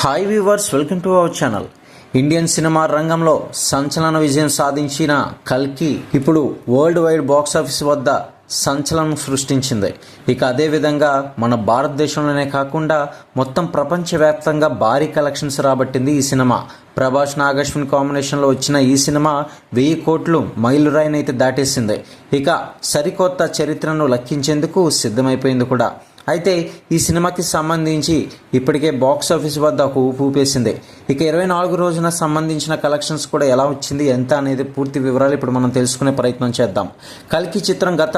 Hi viewers, welcome to our channel. Indian cinema రంగంలో సంచలన విజయం సాధించిన కల్కి ఇప్పుడు వరల్డ్ వైడ్ బాక్స్ ఆఫీస్ వద్ద సంచలనం సృష్టించింది. ఇక అదేవిధంగా మన భారతదేశంలోనే కాకుండా మొత్తం ప్రపంచవ్యాప్తంగా భారీ కలెక్షన్స్ రాబట్టింది ఈ సినిమా. ప్రభాస్ నాగశ్విన్ కాంబినేషన్లో వచ్చిన ఈ సినిమా 1000 కోట్లు మైలురాయినైతే దాటేసింది. ఇక సరికొత్త చరిత్రను లెక్కించేందుకు సిద్ధమైపోయింది కూడా. అయితే ఈ సినిమాకి సంబంధించి ఇప్పటికే బాక్స్ ఆఫీస్ వద్ద ఒక ఊపు ఊపేసింది. ఇక 24 రోజున సంబంధించిన కలెక్షన్స్ కూడా ఎలా వచ్చింది, ఎంత అనేది పూర్తి వివరాలు ఇప్పుడు మనం తెలుసుకునే ప్రయత్నం చేద్దాం. కల్కి చిత్రం గత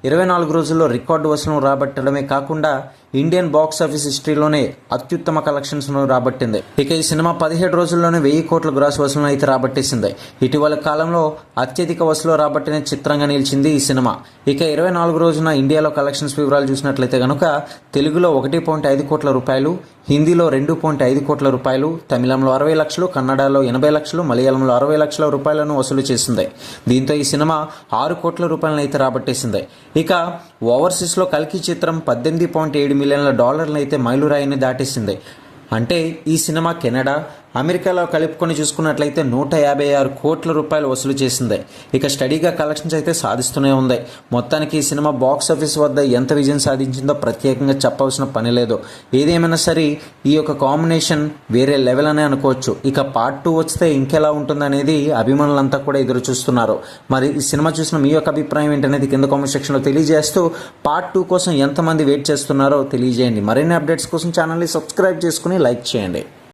24 రోజుల్లో రికార్డు వసూలు రాబట్టడమే కాకుండా ఇండియన్ బాక్స్ ఆఫీస్ హిస్టరీలోనే అత్యుత్తమ కలెక్షన్స్ను రాబట్టింది. ఇక ఈ సినిమా 17 రోజుల్లోనే 1000 కోట్ల గ్రాస్ వసూలు అయితే రాబట్టేసింది. ఇటీవల కాలంలో అత్యధిక వసూలు రాబట్టిన చిత్రంగా నిలిచింది ఈ సినిమా. ఇక 24 రోజున ఇండియాలో కలెక్షన్స్ వివరాలు చూసినట్లయితే కనుక తెలుగులో 1.5 కోట్ల రూపాయలు, హిందీలో 2.5 కోట్ల రూపాయలు, తమిళంలో 60 లక్షలు, కన్నడలో 80 లక్షలు, మలయాళంలో 60 లక్షల రూపాయలను వసూలు చేసింది. దీంతో ఈ సినిమా 6 కోట్ల రూపాయలను అయితే రాబట్టేసింది. ఇక ఓవర్సీస్లో కల్కి చిత్రం 18.7 మిలియన్ల డాలర్లను అయితే మైలురాయిని దాటేసింది. అంటే ఈ సినిమా కెనడా, అమెరికాలో కలుపుకొని చూసుకున్నట్లయితే 156 కోట్ల రూపాయలు వసూలు చేసింది. ఇక స్టడీగా కలెక్షన్స్ అయితే సాధిస్తూనే ఉంది. మొత్తానికి ఈ సినిమా బాక్స్ ఆఫీస్ వద్ద ఎంత విజయం సాధించిందో ప్రత్యేకంగా చెప్పవలసిన పని లేదు. ఏదేమైనా సరే ఈ యొక్క కాంబినేషన్ వేరే లెవెల్ అనే అనుకోవచ్చు. ఇక పార్ట్ 2 వస్తే ఇంకెలా ఉంటుందనేది అభిమానులంతా కూడా ఎదురు చూస్తున్నారు. మరి ఈ సినిమా చూసిన మీ యొక్క అభిప్రాయం ఏంటనేది కింద కామెంట్ సెక్షన్లో తెలియజేస్తూ పార్ట్ 2 కోసం ఎంతమంది వెయిట్ చేస్తున్నారో తెలియజేయండి. మరిన్ని అప్డేట్స్ కోసం ఛానల్ని సబ్స్క్రైబ్ చేసుకుని లైక్ చేయండి.